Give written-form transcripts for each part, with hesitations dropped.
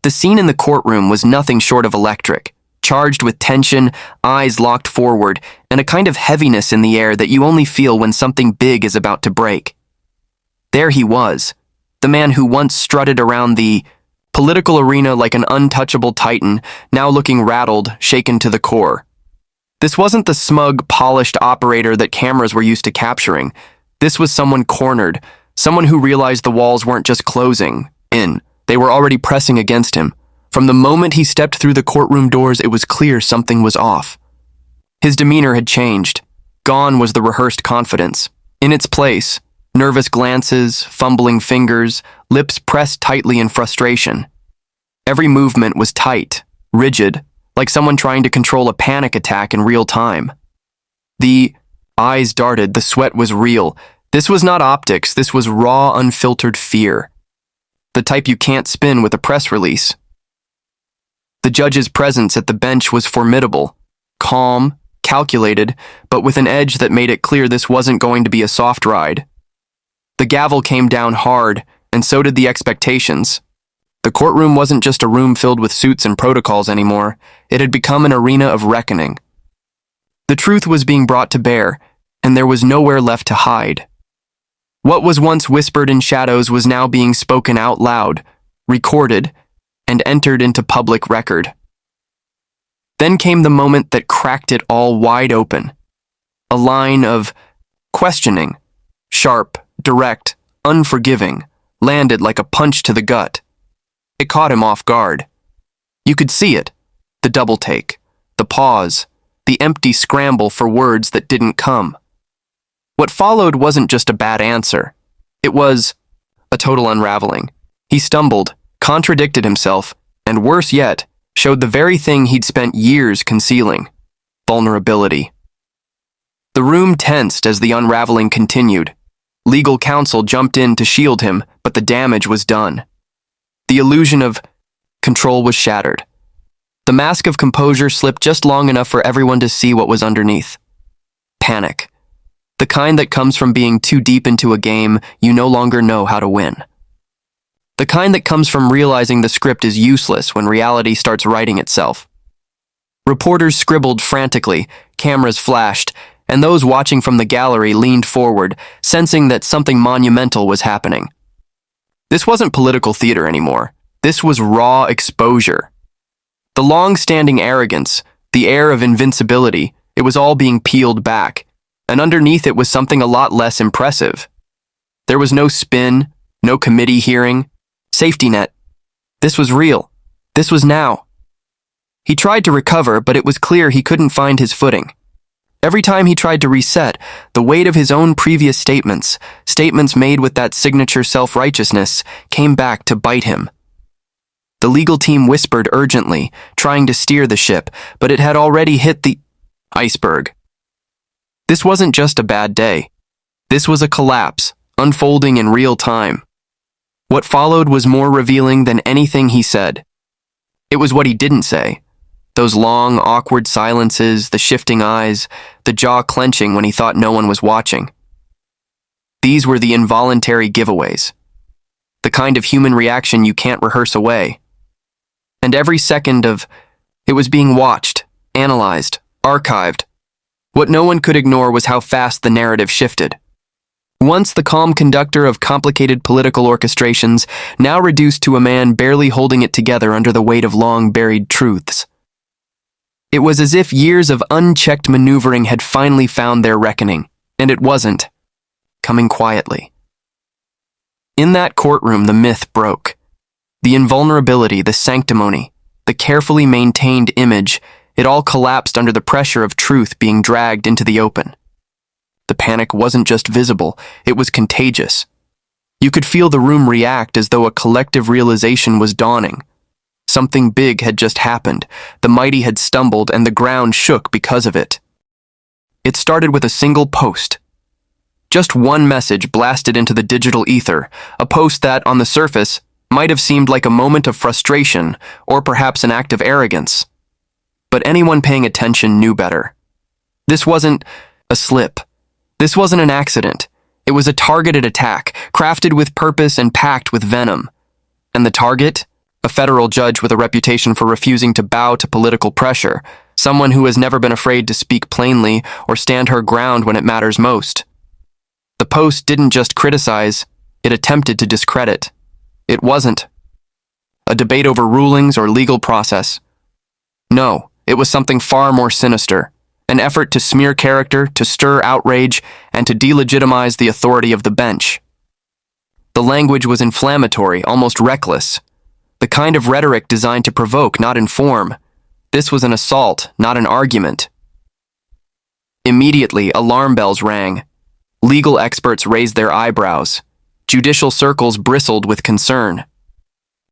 The scene in the courtroom was nothing short of electric, charged with tension, eyes locked forward, and a kind of heaviness in the air that you only feel when something big is about to break. There he was, the man who once strutted around the political arena like an untouchable titan, now looking rattled, shaken to the core. This wasn't the smug, polished operator that cameras were used to capturing. This was someone cornered, someone who realized the walls weren't just closing in. They were already pressing against him. From the moment he stepped through the courtroom doors, it was clear something was off. His demeanor had changed. Gone was the rehearsed confidence. In its place, nervous glances, fumbling fingers, lips pressed tightly in frustration. Every movement was tight, rigid, like someone trying to control a panic attack in real time. The eyes darted, the sweat was real. This was not optics, this was raw, unfiltered fear. The type you can't spin with a press release. The judge's presence at the bench was formidable, calm, calculated, but with an edge that made it clear this wasn't going to be a soft ride. The gavel came down hard, and so did the expectations. The courtroom wasn't just a room filled with suits and protocols anymore. It had become an arena of reckoning. The truth was being brought to bear, and there was nowhere left to hide. What was once whispered in shadows was now being spoken out loud, recorded, and entered into public record. Then came the moment that cracked it all wide open. A line of questioning, sharp, direct, unforgiving, landed like a punch to the gut. It caught him off guard. You could see it, the double take, the pause, the empty scramble for words that didn't come. What followed wasn't just a bad answer. It was a total unraveling. He stumbled, contradicted himself, and worse yet, showed the very thing he'd spent years concealing: vulnerability. The room tensed as the unraveling continued. Legal counsel jumped in to shield him, but the damage was done. The illusion of control was shattered. The mask of composure slipped just long enough for everyone to see what was underneath. Panic. The kind that comes from being too deep into a game you no longer know how to win. The kind that comes from realizing the script is useless when reality starts writing itself. Reporters scribbled frantically, cameras flashed, and those watching from the gallery leaned forward, sensing that something monumental was happening. This wasn't political theater anymore. This was raw exposure. The long-standing arrogance, the air of invincibility, it was all being peeled back, and underneath it was something a lot less impressive. There was no spin, no committee hearing, safety net. This was real. This was now. He tried to recover, but it was clear he couldn't find his footing. Every time he tried to reset, the weight of his own previous statements made with that signature self-righteousness, came back to bite him. The legal team whispered urgently, trying to steer the ship, but it had already hit the iceberg. This wasn't just a bad day. This was a collapse, unfolding in real time. What followed was more revealing than anything he said. It was what he didn't say. Those long, awkward silences, the shifting eyes, the jaw clenching when he thought no one was watching. These were the involuntary giveaways. The kind of human reaction you can't rehearse away. And every second of it was being watched, analyzed, archived. What no one could ignore was how fast the narrative shifted. Once the calm conductor of complicated political orchestrations, now reduced to a man barely holding it together under the weight of long-buried truths. It was as if years of unchecked maneuvering had finally found their reckoning, and it wasn't coming quietly. In that courtroom, the myth broke. The invulnerability, the sanctimony, the carefully maintained image, it all collapsed under the pressure of truth being dragged into the open. The panic wasn't just visible, it was contagious. You could feel the room react as though a collective realization was dawning. Something big had just happened. The mighty had stumbled, and the ground shook because of it. It started with a single post. Just one message blasted into the digital ether, a post that, on the surface, might have seemed like a moment of frustration, or perhaps an act of arrogance. But anyone paying attention knew better. This wasn't a slip. This wasn't an accident. It was a targeted attack, crafted with purpose and packed with venom. And the target? a federal judge with a reputation for refusing to bow to political pressure, someone who has never been afraid to speak plainly or stand her ground when it matters most. The Post didn't just criticize, it attempted to discredit. It wasn't a debate over rulings or legal process. No, it was something far more sinister, an effort to smear character, to stir outrage, and to delegitimize the authority of the bench. The language was inflammatory, almost reckless, the kind of rhetoric designed to provoke, not inform. This was an assault, not an argument. Immediately, alarm bells rang. Legal experts raised their eyebrows. Judicial circles bristled with concern.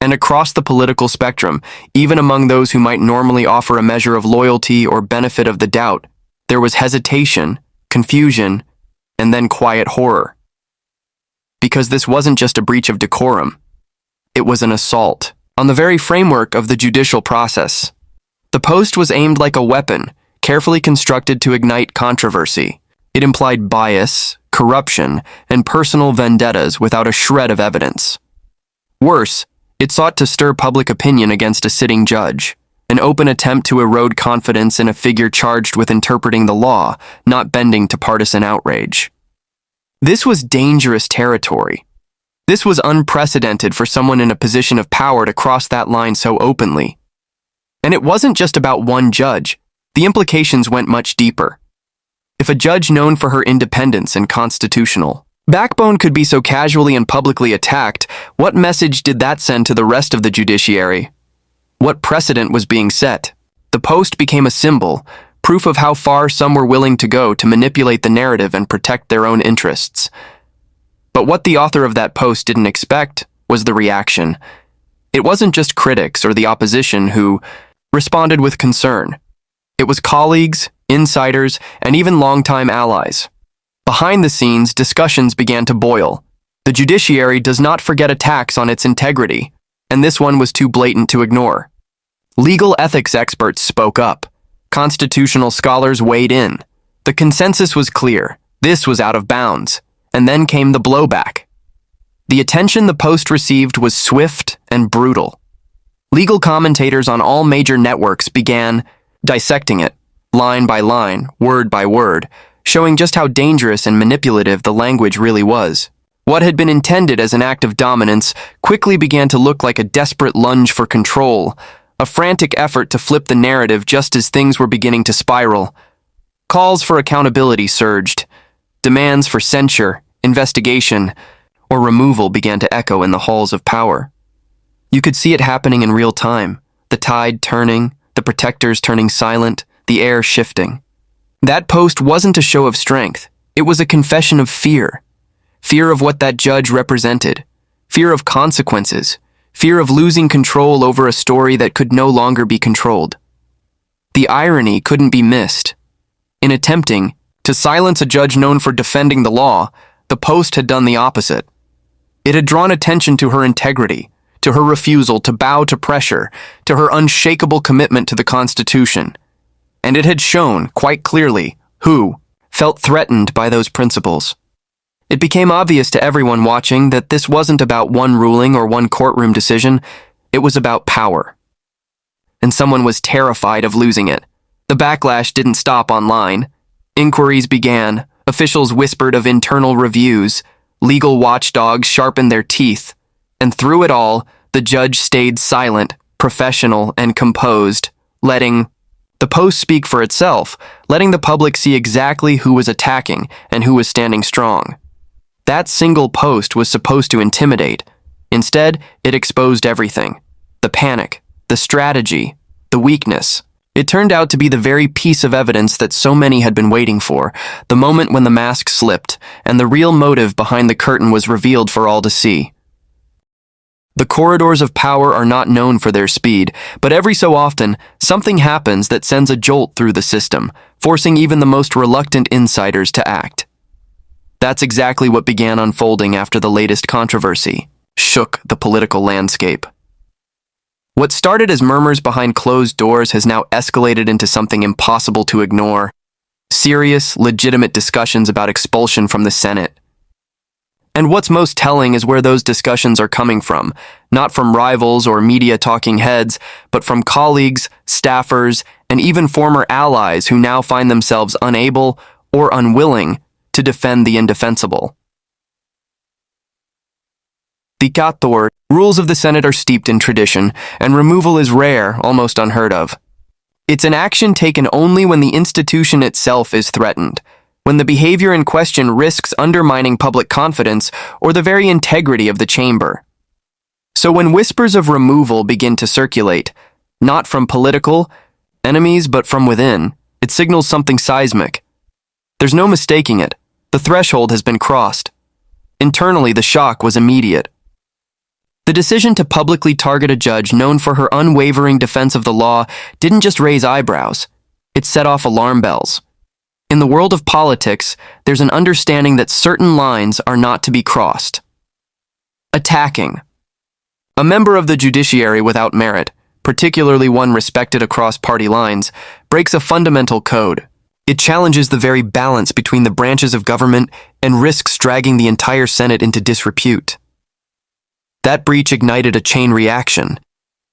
And across the political spectrum, even among those who might normally offer a measure of loyalty or benefit of the doubt, there was hesitation, confusion, and then quiet horror. Because this wasn't just a breach of decorum. It was an assault on the very framework of the judicial process. The Post was aimed like a weapon, carefully constructed to ignite controversy. It implied bias, corruption, and personal vendettas without a shred of evidence. Worse, it sought to stir public opinion against a sitting judge, an open attempt to erode confidence in a figure charged with interpreting the law, not bending to partisan outrage. This was dangerous territory. This was unprecedented for someone in a position of power to cross that line so openly. And it wasn't just about one judge. The implications went much deeper. If a judge known for her independence and constitutional backbone could be so casually and publicly attacked, what message did that send to the rest of the judiciary? What precedent was being set? The Post became a symbol, proof of how far some were willing to go to manipulate the narrative and protect their own interests. But what the author of that post didn't expect was the reaction. It wasn't just critics or the opposition who responded with concern. It was colleagues, insiders, and even longtime allies. Behind the scenes, discussions began to boil. The judiciary does not forget attacks on its integrity, and this one was too blatant to ignore. Legal ethics experts spoke up. Constitutional scholars weighed in. The consensus was clear. This was out of bounds. And then came the blowback. The attention the Post received was swift and brutal. Legal commentators on all major networks began dissecting it, line by line, word by word, showing just how dangerous and manipulative the language really was. What had been intended as an act of dominance quickly began to look like a desperate lunge for control, a frantic effort to flip the narrative just as things were beginning to spiral. Calls for accountability surged. Demands for censure, investigation, or removal began to echo in the halls of power. You could see it happening in real time, the tide turning, the protectors turning silent, the air shifting. That post wasn't a show of strength. It was a confession of fear. Fear of what that judge represented. Fear of consequences. Fear of losing control over a story that could no longer be controlled. The irony couldn't be missed. In attempting to silence a judge known for defending the law, the Post had done the opposite. It had drawn attention to her integrity, to her refusal to bow to pressure, to her unshakable commitment to the Constitution. And it had shown, quite clearly, who felt threatened by those principles. It became obvious to everyone watching that this wasn't about one ruling or one courtroom decision, it was about power. And someone was terrified of losing it. The backlash didn't stop online. Inquiries began, officials whispered of internal reviews, legal watchdogs sharpened their teeth, and through it all, the judge stayed silent, professional, and composed, letting the Post speak for itself, letting the public see exactly who was attacking and who was standing strong. That single post was supposed to intimidate. Instead, it exposed everything. The panic, the strategy, the weakness. It turned out to be the very piece of evidence that so many had been waiting for, the moment when the mask slipped and the real motive behind the curtain was revealed for all to see. The corridors of power are not known for their speed, but every so often, something happens that sends a jolt through the system, forcing even the most reluctant insiders to act. That's exactly what began unfolding after the latest controversy shook the political landscape. What started as murmurs behind closed doors has now escalated into something impossible to ignore. Serious, legitimate discussions about expulsion from the Senate. And what's most telling is where those discussions are coming from, not from rivals or media talking heads, but from colleagues, staffers, and even former allies who now find themselves unable or unwilling to defend the indefensible. Dictator, rules of the Senate are steeped in tradition, and removal is rare, almost unheard of. It's an action taken only when the institution itself is threatened, when the behavior in question risks undermining public confidence or the very integrity of the chamber. So when whispers of removal begin to circulate, not from political enemies but from within, it signals something seismic. There's no mistaking it. The threshold has been crossed. Internally, the shock was immediate. The decision to publicly target a judge known for her unwavering defense of the law didn't just raise eyebrows, it set off alarm bells. In the world of politics, there's an understanding that certain lines are not to be crossed. Attacking. A member of the judiciary without merit, particularly one respected across party lines, breaks a fundamental code. It challenges the very balance between the branches of government and risks dragging the entire Senate into disrepute. That breach ignited a chain reaction.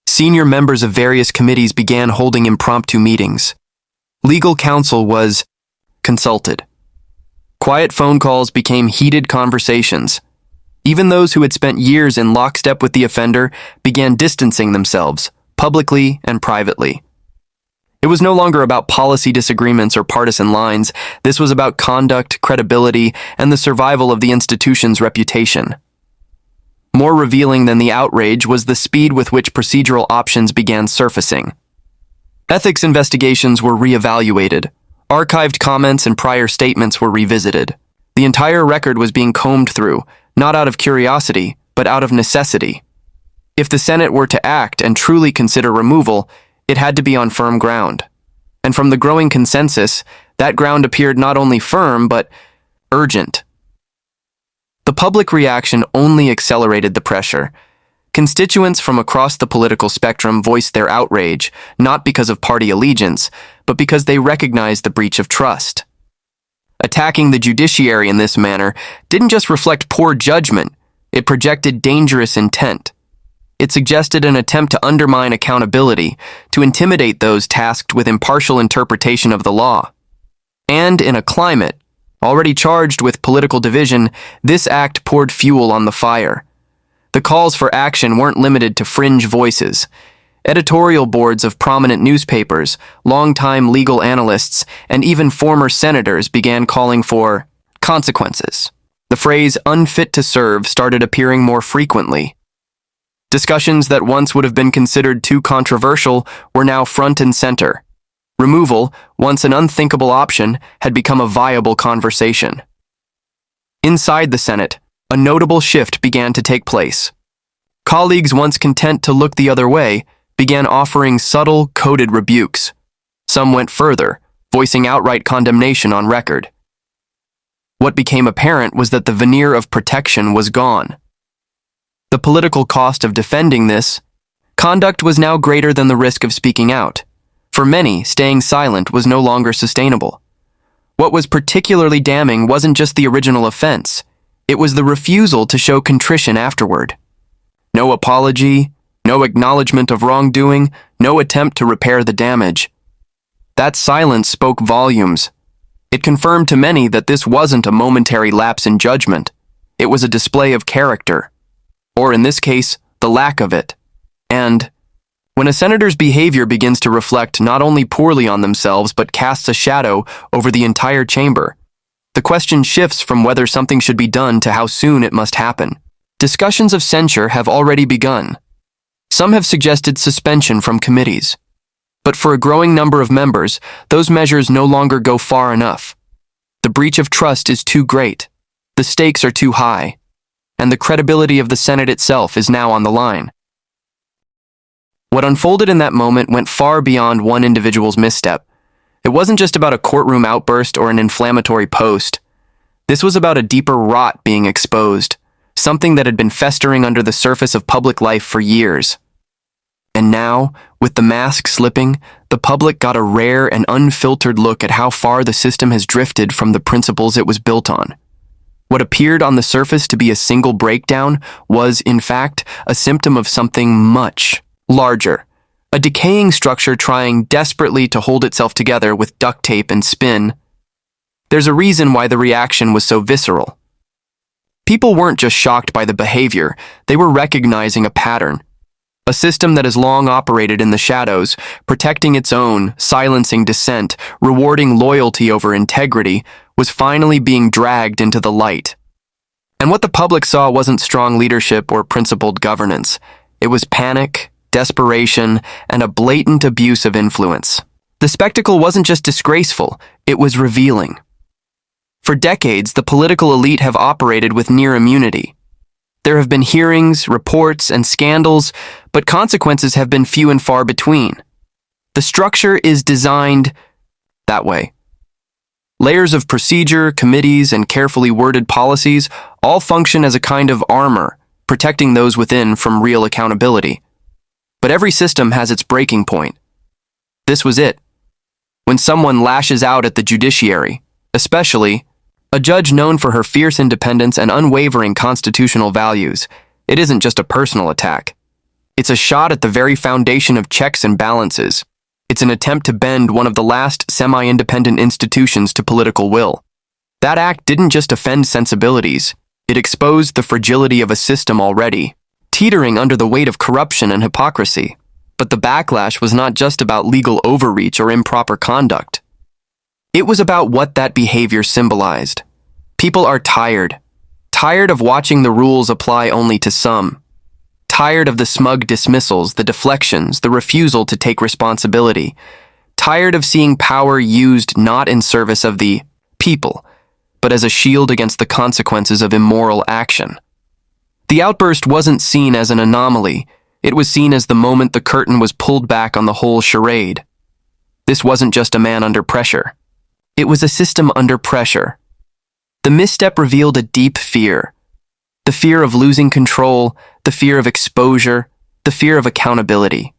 Senior members of various committees began holding impromptu meetings. Legal counsel was consulted. Quiet phone calls became heated conversations. Even those who had spent years in lockstep with the offender began distancing themselves, publicly and privately. It was no longer about policy disagreements or partisan lines. This was about conduct, credibility, and the survival of the institution's reputation. More revealing than the outrage was the speed with which procedural options began surfacing. Ethics investigations were reevaluated. Archived comments and prior statements were revisited. The entire record was being combed through, not out of curiosity, but out of necessity. If the Senate were to act and truly consider removal, it had to be on firm ground. And from the growing consensus, that ground appeared not only firm, but urgent. The public reaction only accelerated the pressure. Constituents from across the political spectrum voiced their outrage, not because of party allegiance, but because they recognized the breach of trust. Attacking the judiciary in this manner didn't just reflect poor judgment, it projected dangerous intent. It suggested an attempt to undermine accountability, to intimidate those tasked with impartial interpretation of the law. And in a climate already charged with political division, this act poured fuel on the fire. The calls for action weren't limited to fringe voices. Editorial boards of prominent newspapers, longtime legal analysts, and even former senators began calling for consequences. The phrase unfit to serve started appearing more frequently. Discussions that once would have been considered too controversial were now front and center. Removal, once an unthinkable option, had become a viable conversation. Inside the Senate, a notable shift began to take place. Colleagues once content to look the other way began offering subtle, coded rebukes. Some went further, voicing outright condemnation on record. What became apparent was that the veneer of protection was gone. The political cost of defending this conduct was now greater than the risk of speaking out. For many, staying silent was no longer sustainable. What was particularly damning wasn't just the original offense, it was the refusal to show contrition afterward. No apology, no acknowledgement of wrongdoing, no attempt to repair the damage. That silence spoke volumes. It confirmed to many that this wasn't a momentary lapse in judgment. It was a display of character. Or in this case, the lack of it. And when a senator's behavior begins to reflect not only poorly on themselves but casts a shadow over the entire chamber, the question shifts from whether something should be done to how soon it must happen. Discussions of censure have already begun. Some have suggested suspension from committees. But for a growing number of members, those measures no longer go far enough. The breach of trust is too great. The stakes are too high. And the credibility of the Senate itself is now on the line. What unfolded in that moment went far beyond one individual's misstep. It wasn't just about a courtroom outburst or an inflammatory post. This was about a deeper rot being exposed, something that had been festering under the surface of public life for years. And now, with the mask slipping, the public got a rare and unfiltered look at how far the system has drifted from the principles it was built on. What appeared on the surface to be a single breakdown was, in fact, a symptom of something much larger. A decaying structure trying desperately to hold itself together with duct tape and spin. There's a reason why the reaction was so visceral. People weren't just shocked by the behavior, they were recognizing a pattern. A system that has long operated in the shadows, protecting its own, silencing dissent, rewarding loyalty over integrity, was finally being dragged into the light. And what the public saw wasn't strong leadership or principled governance. It was panic, desperation, and a blatant abuse of influence. The spectacle wasn't just disgraceful, it was revealing. For decades, the political elite have operated with near immunity. There have been hearings, reports, and scandals, but consequences have been few and far between. The structure is designed that way. Layers of procedure, committees, and carefully worded policies all function as a kind of armor, protecting those within from real accountability. But every system has its breaking point. This was it. When someone lashes out at the judiciary, especially a judge known for her fierce independence and unwavering constitutional values, it isn't just a personal attack. It's a shot at the very foundation of checks and balances. It's an attempt to bend one of the last semi-independent institutions to political will. That act didn't just offend sensibilities, it exposed the fragility of a system already teetering under the weight of corruption and hypocrisy. But the backlash was not just about legal overreach or improper conduct. It was about what that behavior symbolized. People are tired of watching the rules apply only to some. Tired of the smug dismissals, the deflections, the refusal to take responsibility. Tired of seeing power used not in service of the people, but as a shield against the consequences of immoral action. The outburst wasn't seen as an anomaly. It was seen as the moment the curtain was pulled back on the whole charade. This wasn't just a man under pressure. It was a system under pressure. The misstep revealed a deep fear. The fear of losing control, the fear of exposure, the fear of accountability.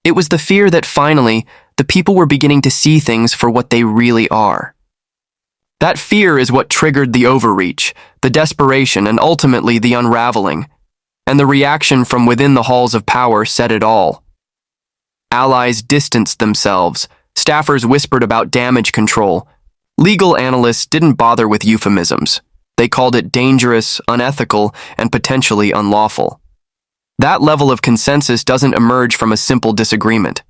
It was the fear that finally, the people were beginning to see things for what they really are. That fear is what triggered the overreach, the desperation, and ultimately the unraveling. And the reaction from within the halls of power said it all. Allies distanced themselves. Staffers whispered about damage control. Legal analysts didn't bother with euphemisms. They called it dangerous, unethical, and potentially unlawful. That level of consensus doesn't emerge from a simple disagreement.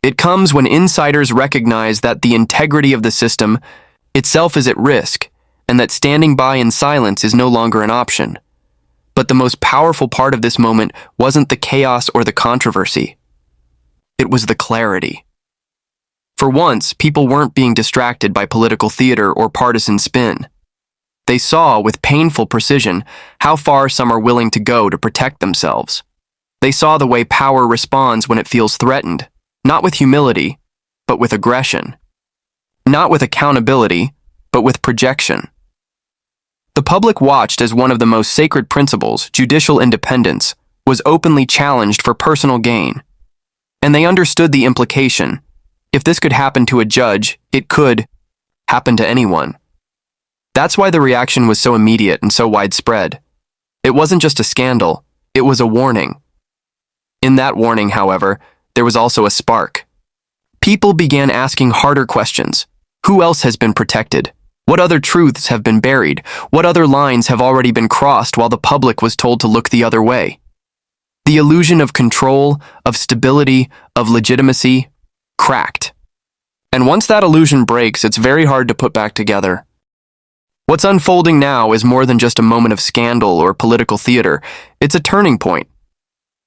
It comes when insiders recognize that the integrity of the system itself is at risk, and that standing by in silence is no longer an option. But the most powerful part of this moment wasn't the chaos or the controversy. It was the clarity. For once, people weren't being distracted by political theater or partisan spin. They saw, with painful precision, how far some are willing to go to protect themselves. They saw the way power responds when it feels threatened, not with humility, but with aggression. Not with accountability, but with projection. The public watched as one of the most sacred principles, judicial independence, was openly challenged for personal gain. And they understood the implication. If this could happen to a judge, it could happen to anyone. That's why the reaction was so immediate and so widespread. It wasn't just a scandal, it was a warning. In that warning, however, there was also a spark. People began asking harder questions. Who else has been protected? What other truths have been buried? What other lines have already been crossed while the public was told to look the other way? The illusion of control, of stability, of legitimacy, cracked. And once that illusion breaks, it's very hard to put back together. What's unfolding now is more than just a moment of scandal or political theater. It's a turning point.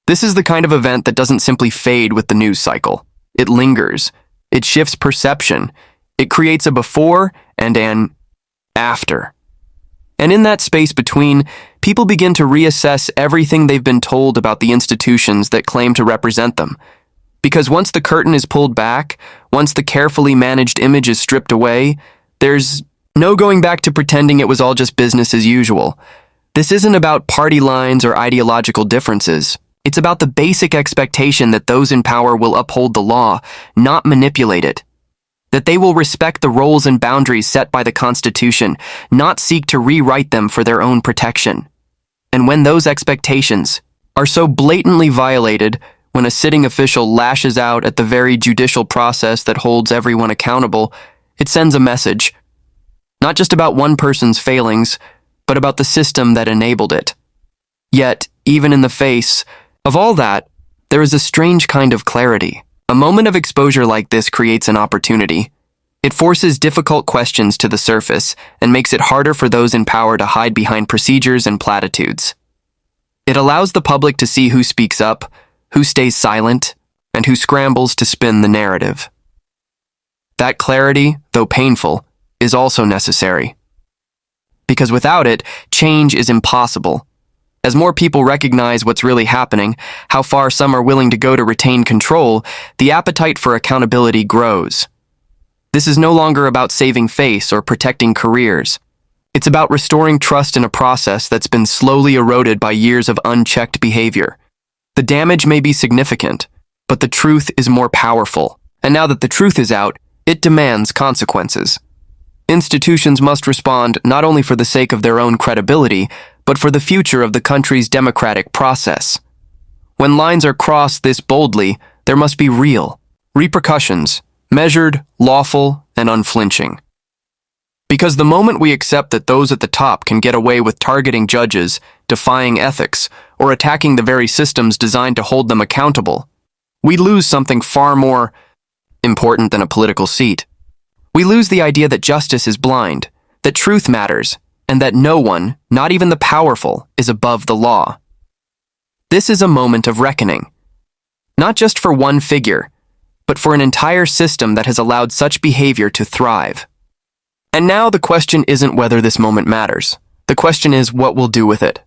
This is the kind of event that doesn't simply fade with the news cycle. It lingers. It shifts perception. It creates a before and an after. And in that space between, people begin to reassess everything they've been told about the institutions that claim to represent them. Because once the curtain is pulled back, once the carefully managed image is stripped away, there's no going back to pretending it was all just business as usual. This isn't about party lines or ideological differences. It's about the basic expectation that those in power will uphold the law, not manipulate it. that they will respect the roles and boundaries set by the Constitution, not seek to rewrite them for their own protection. And when those expectations are so blatantly violated, when a sitting official lashes out at the very judicial process that holds everyone accountable, it sends a message, not just about one person's failings, but about the system that enabled it. Yet, even in the face of all that, there is a strange kind of clarity. A moment of exposure like this creates an opportunity. It forces difficult questions to the surface and makes it harder for those in power to hide behind procedures and platitudes. It allows the public to see who speaks up, who stays silent, and who scrambles to spin the narrative. That clarity, though painful, is also necessary. Because without it, change is impossible. As more people recognize what's really happening, how far some are willing to go to retain control, the appetite for accountability grows. This is no longer about saving face or protecting careers. It's about restoring trust in a process that's been slowly eroded by years of unchecked behavior. The damage may be significant, but the truth is more powerful. And now that the truth is out, it demands consequences. Institutions must respond not only for the sake of their own credibility, but for the future of the country's democratic process. When lines are crossed this boldly, there must be real repercussions, measured, lawful, and unflinching. Because the moment we accept that those at the top can get away with targeting judges, defying ethics, or attacking the very systems designed to hold them accountable, we lose something far more important than a political seat. We lose the idea that justice is blind, that truth matters, and that no one, not even the powerful, is above the law. This is a moment of reckoning, not just for one figure, but for an entire system that has allowed such behavior to thrive. And now the question isn't whether this moment matters. The question is what we'll do with it.